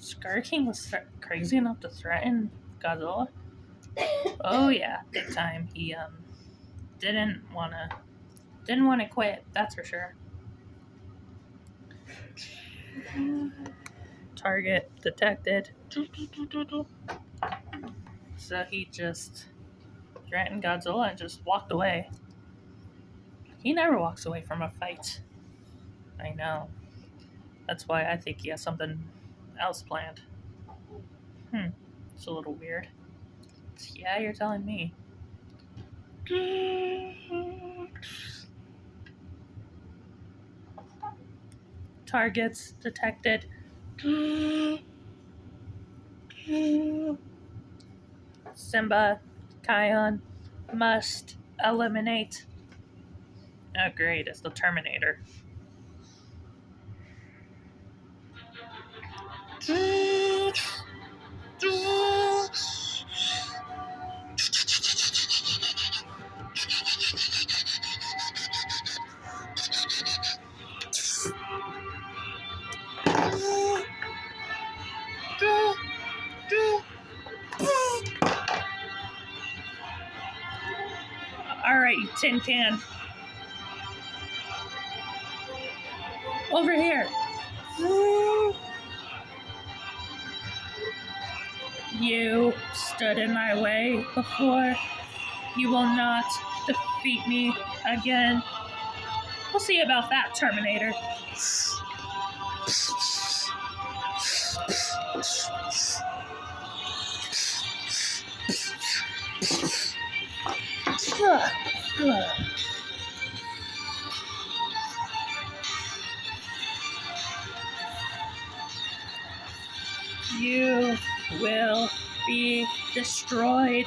Scar King was crazy enough to threaten Godzilla. Oh yeah, big time. He didn't wanna quit. That's for sure. Target detected. So he just threatened Godzilla and just walked away. He never walks away from a fight. I know. That's why I think he has something else planned. It's a little weird. Yeah, you're telling me. Targets detected. Simba, Kion must eliminate. Oh, great, it's the Terminator. Alright, you tin can. Over here. You stood in my way before. You will not defeat me again. We'll see about that, Terminator. You will be destroyed.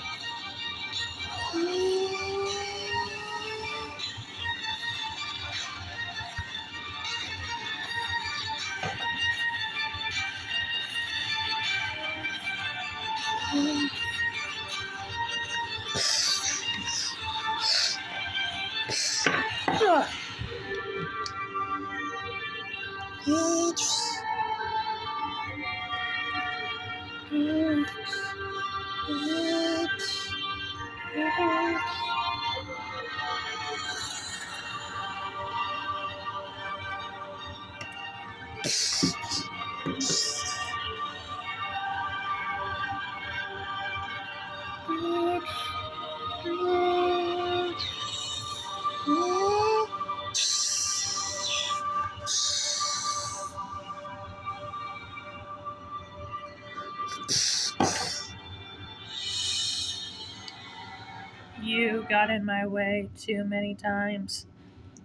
You got in my way too many times.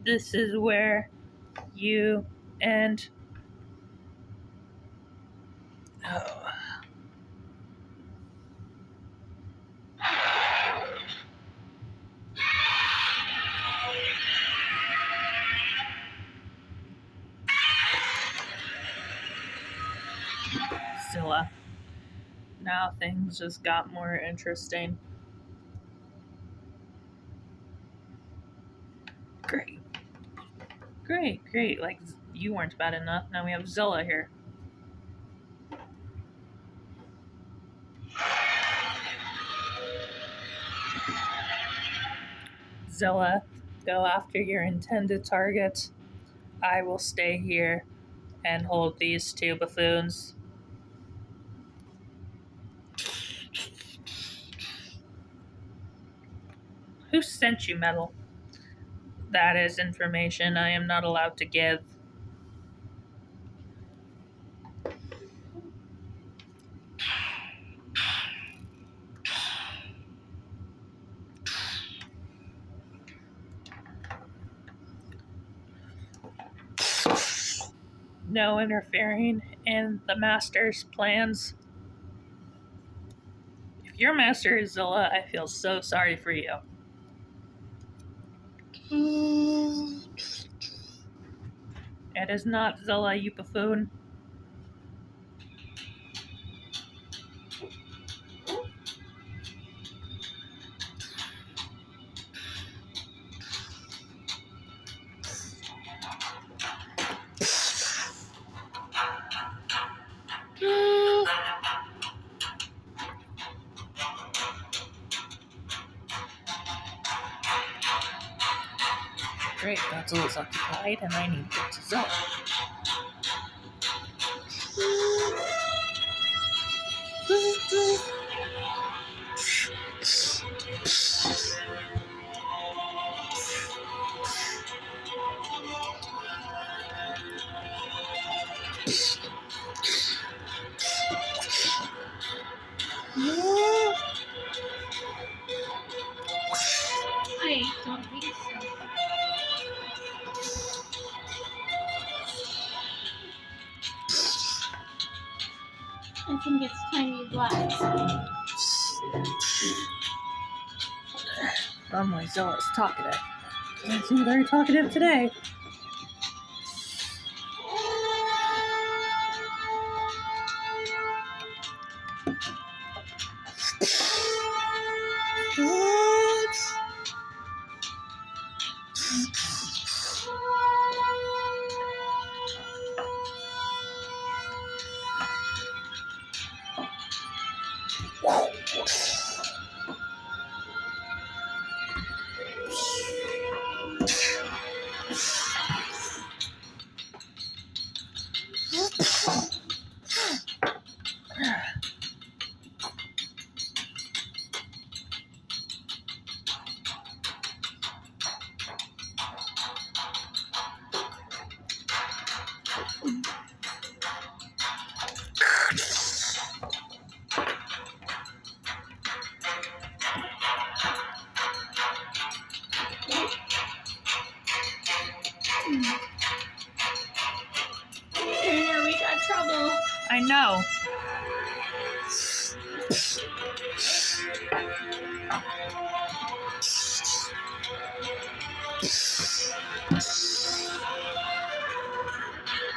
This is where you end. Oh. Zilla. Now things just got more interesting. Great. Like, you weren't bad enough. Now we have Zilla here. Zilla, go after your intended target. I will stay here and hold these two buffoons. Who sent you metal? That is information I am not allowed to give. No interfering in the master's plans. If your master is Zilla, I feel so sorry for you. It is not Zilla, you buffoon. Great, Godzilla's occupied, and I need to get to Zilla. I don't think so. I think it's tiny blacks. Oh my, Zilla's talkative. Doesn't seem very talkative today. Here we got trouble. I know.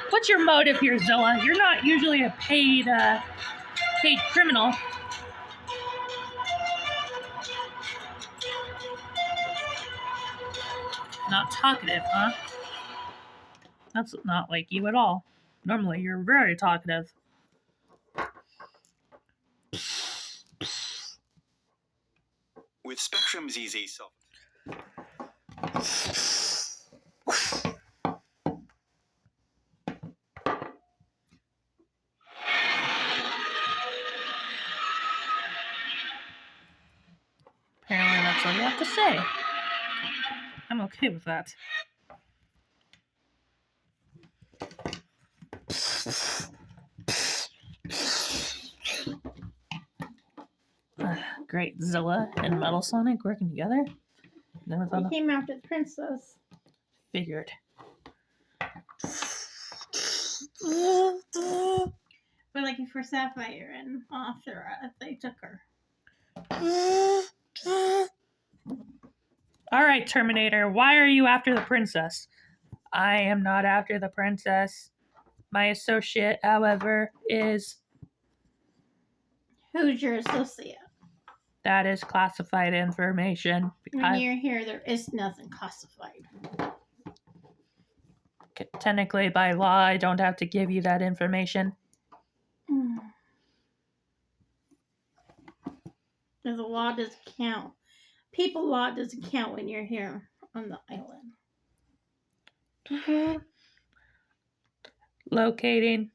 What's your motive here, Zilla? You're not usually a paid criminal. Not talkative, huh? That's not like you at all. Normally, you're very talkative. With Spectrum's easy software. Apparently, that's all you have to say. I'm okay with that. Great, Zilla and Metal Sonic working together? Never thought They of. came after the princess. Figured. We're looking for Sapphire and after her, they took her. Alright, Terminator, why are you after the princess? I am not after the princess. My associate, however, is. Who's your associate? That is classified information. When you're here, there is nothing classified. Technically, by law, I don't have to give you that information. The law doesn't count. People law doesn't count when you're here on the island. Locating.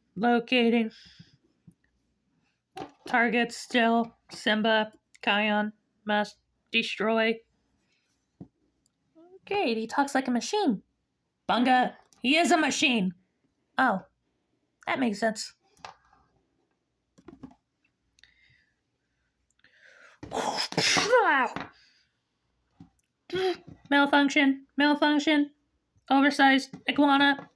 Targets still. Simba. Kion. Must destroy. Great, he talks like a machine. Bunga, he is a machine. Oh, that makes sense. Malfunction. Oversized iguana.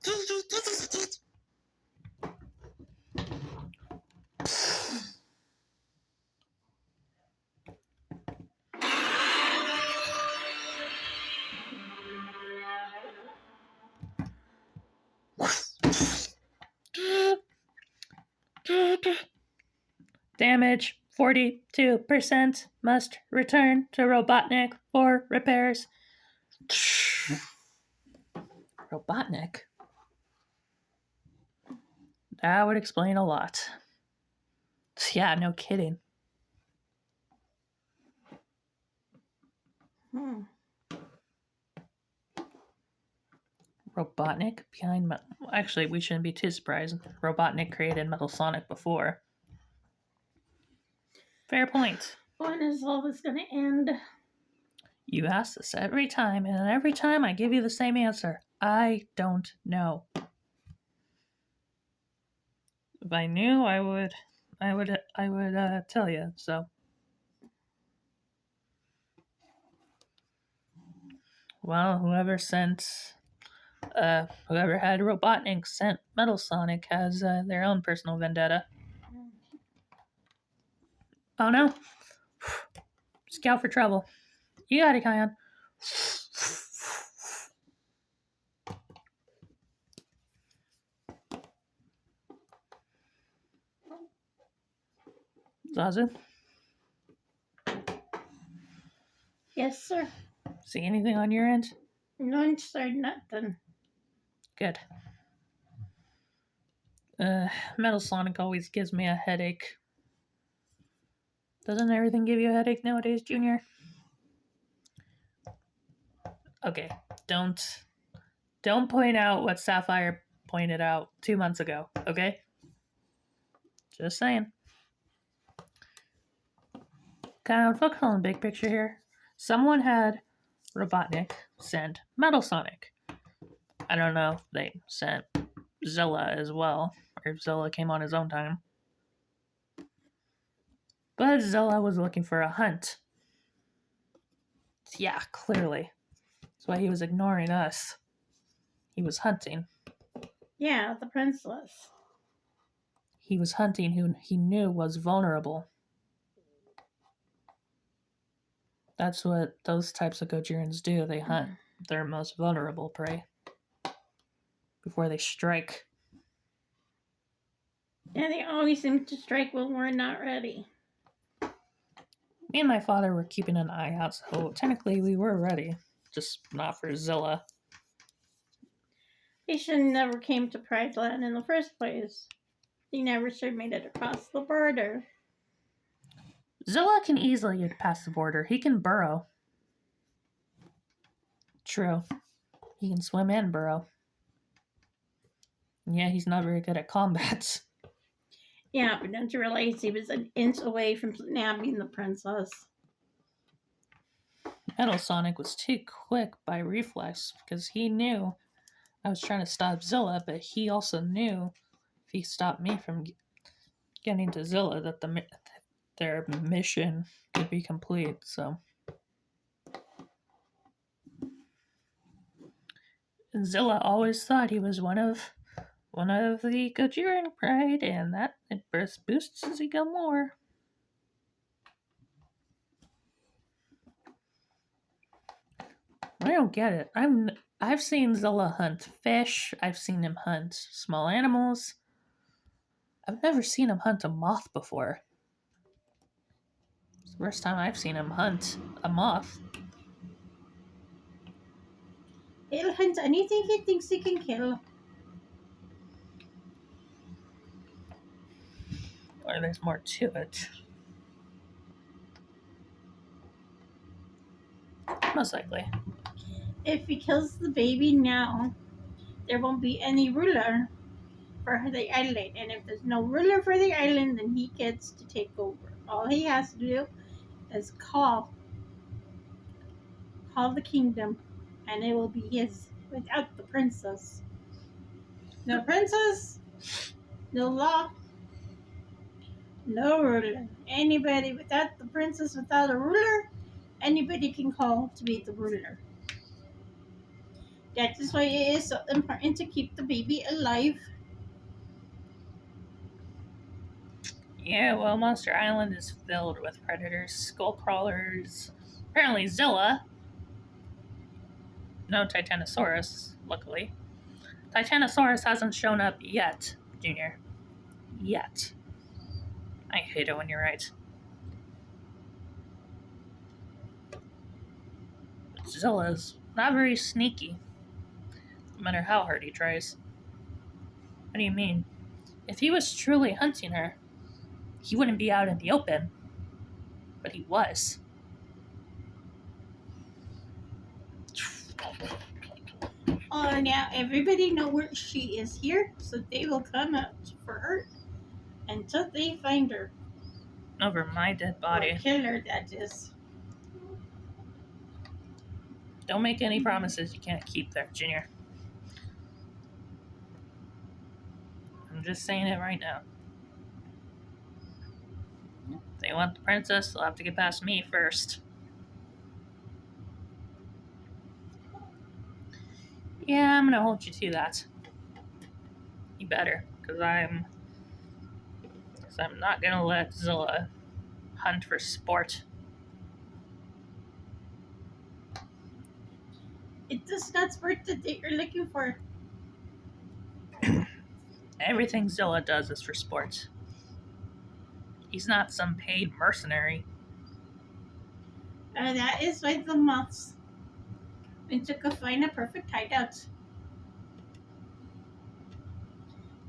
Damage 42%. Must return to Robotnik for repairs. Robotnik? That would explain a lot. Yeah, no kidding. Robotnik behind Metal. Actually, we shouldn't be too surprised. Robotnik created Metal Sonic before. Fair point. When is all this gonna end? You ask this every time, and every time I give you the same answer. I don't know. If I knew, I would tell you. So, well, whoever had Robotnik sent Metal Sonic has their own personal vendetta. Oh no! Scout for trouble. You got it, Kion. Zazu, Yes, sir. see anything on your end? None, sir, nothing. Good. Metal Sonic always gives me a headache. Doesn't everything give you a headache nowadays, Junior? Okay, don't point out what Sapphire pointed out 2 months ago, okay? Just saying. Kind of focus on the big picture here. Someone had Robotnik send Metal Sonic. I don't know if they sent Zilla as well, or if Zilla came on his own time. But Zilla was looking for a hunt. Yeah, clearly. That's why he was ignoring us. He was hunting. Yeah, the princess. He was hunting who he knew was vulnerable. That's what those types of Gojirans do. They hunt their most vulnerable prey before they strike. And they always seem to strike when we're not ready. Me and my father were keeping an eye out, so technically we were ready. Just not for Zilla. He should have never came to Pride Land in the first place. He never should have made it across the border. Zilla can easily get past the border. He can burrow. True. He can swim and burrow. And yeah, he's not very good at combat. Yeah, but don't you realize he was an inch away from nabbing the princess? Metal Sonic was too quick by reflex because he knew I was trying to stop Zilla, but he also knew if he stopped me from getting to Zilla that their mission could be complete. So Zilla always thought he was one of the Gojiran pride, and that it boosts his ego more. I don't get it. I've seen Zilla hunt fish. I've seen him hunt small animals. I've never seen him hunt a moth before. It's the first time I've seen him hunt a moth. He'll hunt anything he thinks he can kill. Or there's more to it. Most likely. If he kills the baby now, there won't be any ruler for the island. And if there's no ruler for the island, then he gets to take over. All he has to do is call the kingdom, and it will be his without the princess. No princess, no law, no ruler. Anybody without the princess, without a ruler, anybody can call to be the ruler. That is why it is so important to keep the baby alive. Yeah, well, Monster Island is filled with predators, skull crawlers. Apparently, Zilla. No Titanosaurus, luckily. Titanosaurus hasn't shown up yet, Junior. Yet. I hate it when you're right. Zilla's not very sneaky, no matter how hard he tries. What do you mean? If he was truly hunting her, he wouldn't be out in the open. But he was. Oh, now everybody know where she is here, so they will come out for her until they find her. Over my dead Or body. kill her, that is. Don't make any promises you can't keep there, Junior. I'm just saying it right now. If they want the princess, they'll have to get past me first. Yeah, I'm gonna hold you to that. You better, because I'm not gonna let Zilla hunt for sport. It does not sport that you're looking for. Everything Zilla does is for sport. He's not some paid mercenary. That is why the moths went to go find a perfect hideout.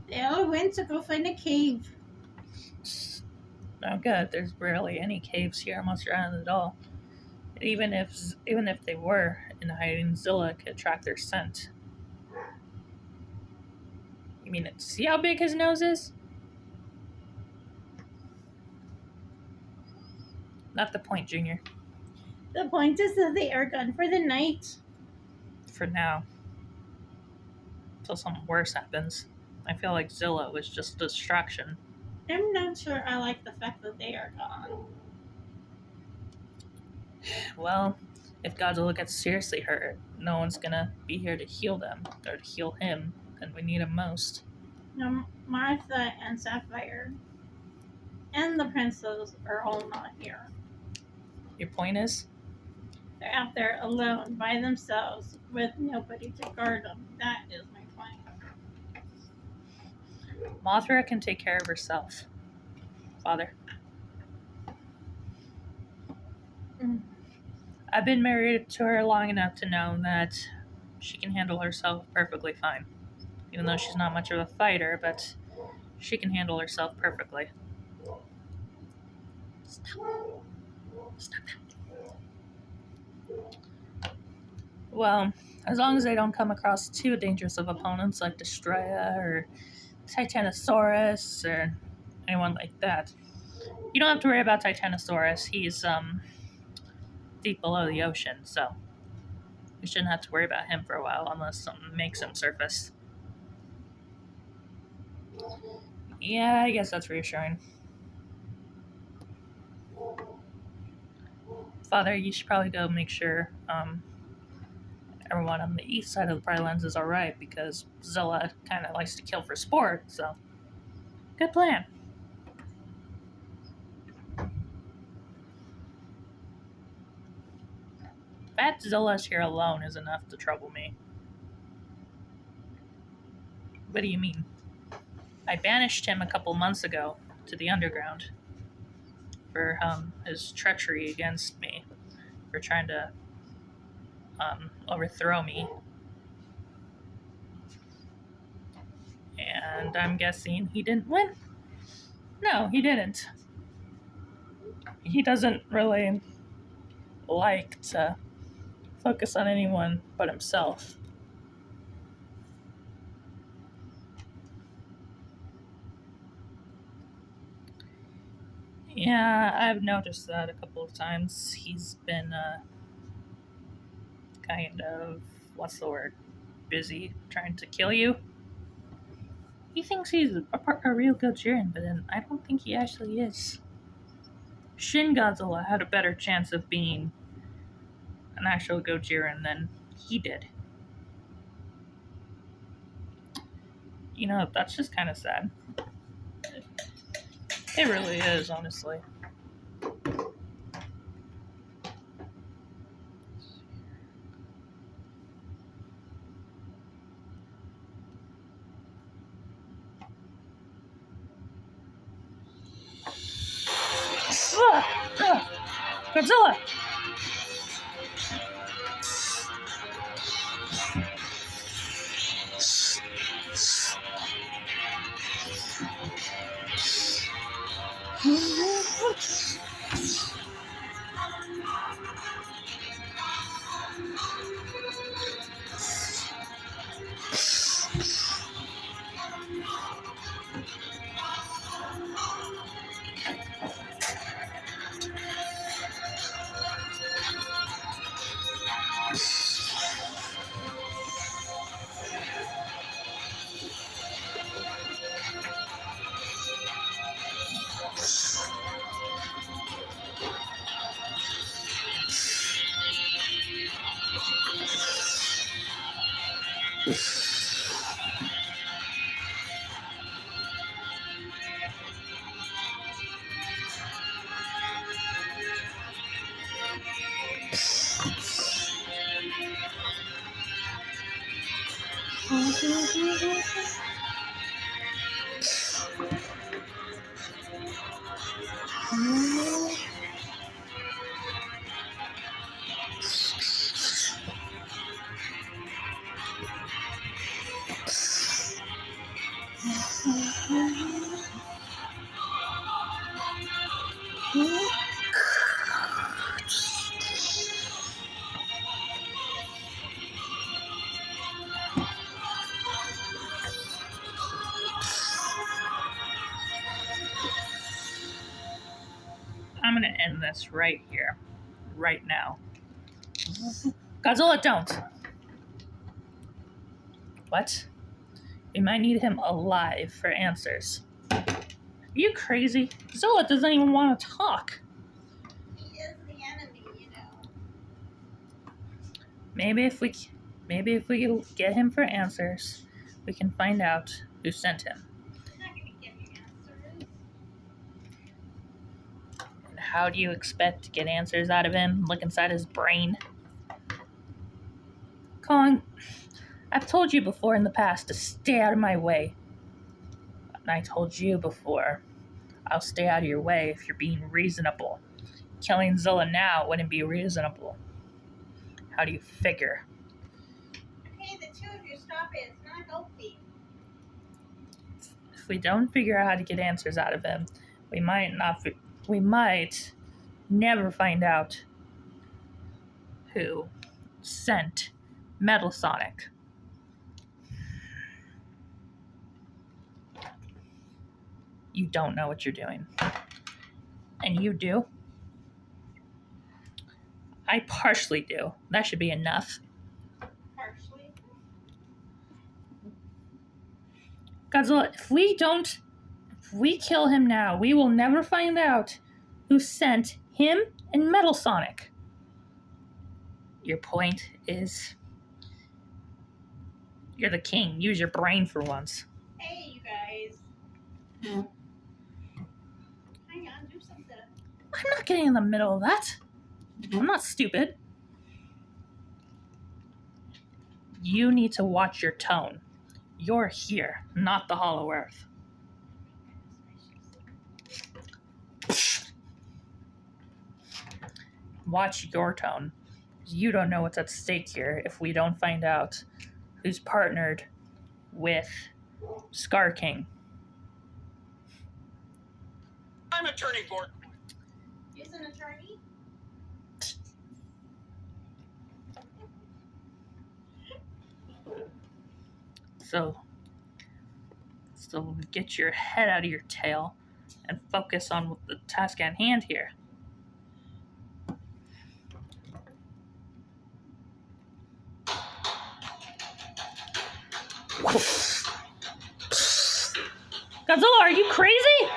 They all went to go find a cave. Oh, good. There's barely any caves here on Monster Island at all. And even if they were in hiding, Zilla could track their scent. You mean see how big his nose is? Not the point, Junior. The point is that they are gone for the night. For now. Until something worse happens. I feel like Zilla was just a distraction. I'm not sure I like the fact that they are gone. Well, if Godzilla gets seriously hurt, no one's gonna be here to heal them or to heal him, and we need him most. Now, Martha and Sapphire and the princess are all not here. Your point is? They're out there alone by themselves with nobody to guard them. That is my point. Mothra can take care of herself. Father. I've been married to her long enough to know that she can handle herself perfectly fine. Even though she's not much of a fighter, but she can handle herself perfectly. Stop that. Well, as long as they don't come across too dangerous of opponents like Destroya or Titanosaurus or anyone like that. You don't have to worry about Titanosaurus. He's deep below the ocean, so we shouldn't have to worry about him for a while unless something makes him surface. Yeah, I guess that's reassuring. Father, you should probably go make sure everyone on the east side of the Pride Lands is alright, because Zilla kind of likes to kill for sport, so good plan. The fact Zilla's here alone is enough to trouble me. What do you mean? I banished him a couple months ago to the underground for his treachery against me, for trying to overthrow me. And I'm guessing he didn't win? No, he didn't. He doesn't really like to focus on anyone but himself. Yeah, I've noticed that a couple of times. He's been kind of, what's the word, busy trying to kill you. He thinks he's a real Godzilla, but then I don't think he actually is. Shin Godzilla had a better chance of being an actual Godzilla than he did. You know, that's just kind of sad. It really is, honestly. Godzilla! I'm gonna end this right here, right now. Godzilla, don't. What? We might need him alive for answers. Are you crazy? Godzilla doesn't even want to talk. He is the enemy, you know. Maybe if we get him for answers, we can find out who sent him. We're not going to give you answers. And how do you expect to get answers out of him? Look inside his brain. Kong, I've told you before in the past to stay out of my way. And I told you before, I'll stay out of your way if you're being reasonable. Killing Zilla now wouldn't be reasonable. How do you figure? Okay, the two of you, stop it. It's not healthy. If we don't figure out how to get answers out of him, we might never find out who sent Metal Sonic. You don't know what you're doing. And you do. I partially do. That should be enough. Partially. Godzilla, if we kill him now, we will never find out who sent him and Metal Sonic. Your point is, you're the king. Use your brain for once. Hey, you guys. Hang on, do something. I'm not getting in the middle of that. I'm not stupid. You need to watch your tone. You're here, not the Hollow Earth. Watch your tone. You don't know what's at stake here if we don't find out who's partnered with Scar King. I'm attorney board. Use an attorney? So get your head out of your tail and focus on the task at hand here. Godzilla, are you crazy?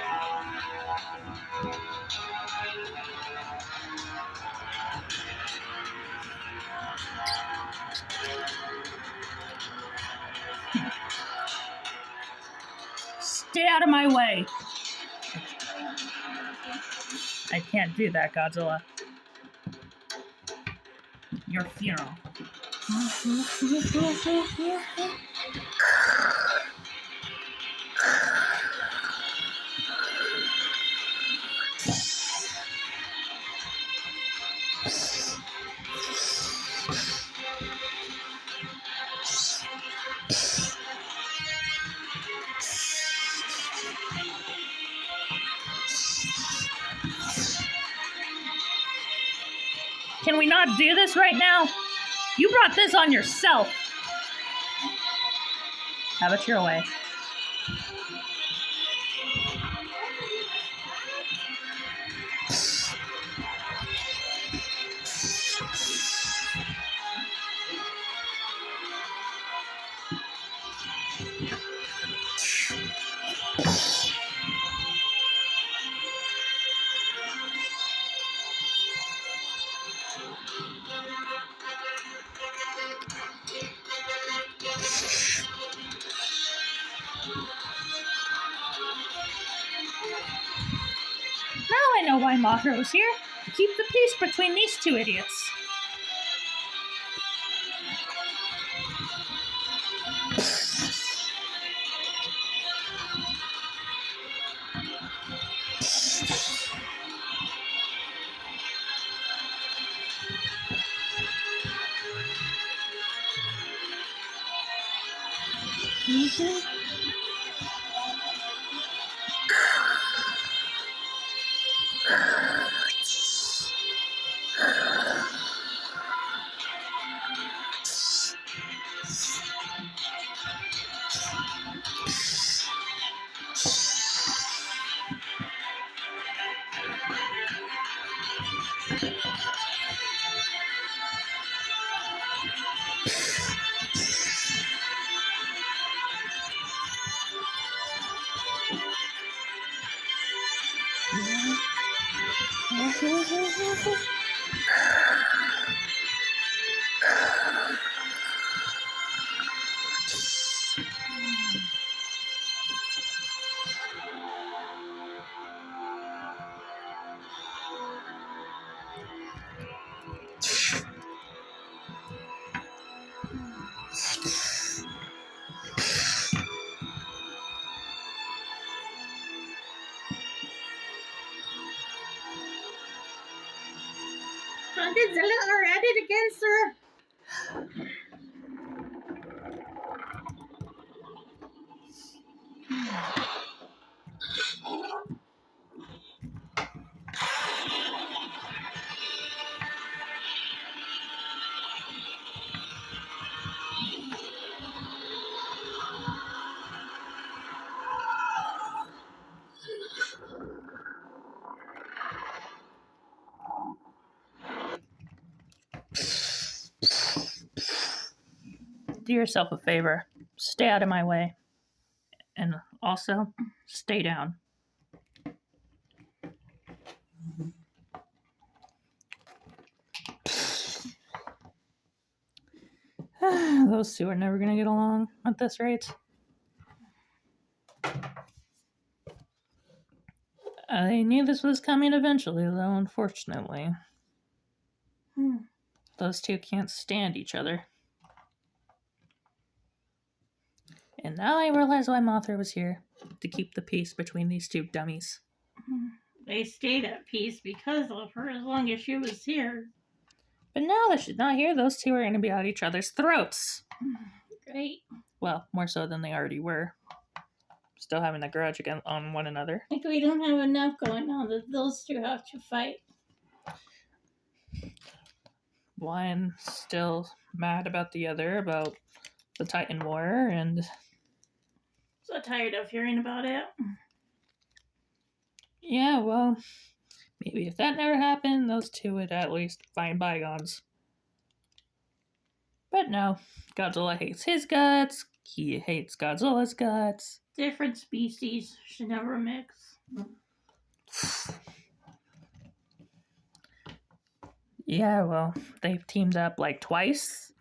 Stay out of my way. I can't do that, Godzilla. Your funeral. Can we not do this right now? You brought this on yourself. Have it your way. Now I know why Mothra was here. To keep the peace between these two idiots. Godzilla are at it again, sir. Do yourself a favor. Stay out of my way. And also, stay down. Those two are never going to get along at this rate. I knew this was coming eventually, though, unfortunately. Those two can't stand each other. And now I realize why Mothra was here. To keep the peace between these two dummies. They stayed at peace because of her as long as she was here. But now that she's not here, those two are going to be at each other's throats. Great. Well, more so than they already were. Still having a grudge on one another. Like we don't have enough going on that those two have to fight. One still mad about the other, about the Titan War, and... So tired of hearing about it. Yeah, well, maybe if that never happened, those two would at least find bygones. But no, Godzilla hates his guts, he hates Godzilla's guts. Different species should never mix. Yeah, well, they've teamed up like twice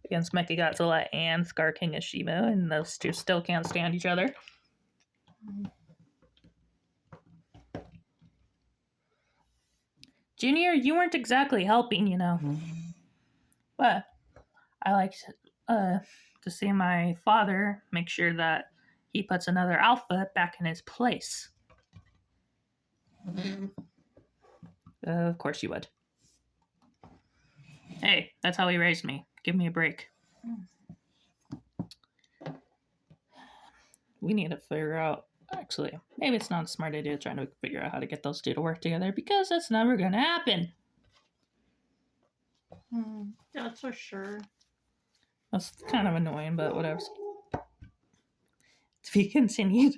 against Mechagodzilla and Scar King of Shiva, and those two still can't stand each other. Junior, you weren't exactly helping, you know. But I like to see my father make sure that he puts another alpha back in his place. Of course you would. Hey, that's how he raised me. Give me a break. We need to figure out... Actually, maybe it's not a smart idea trying to figure out how to get those two to work together, because that's never going to happen. That's for sure. That's kind of annoying, but whatever. To be continued.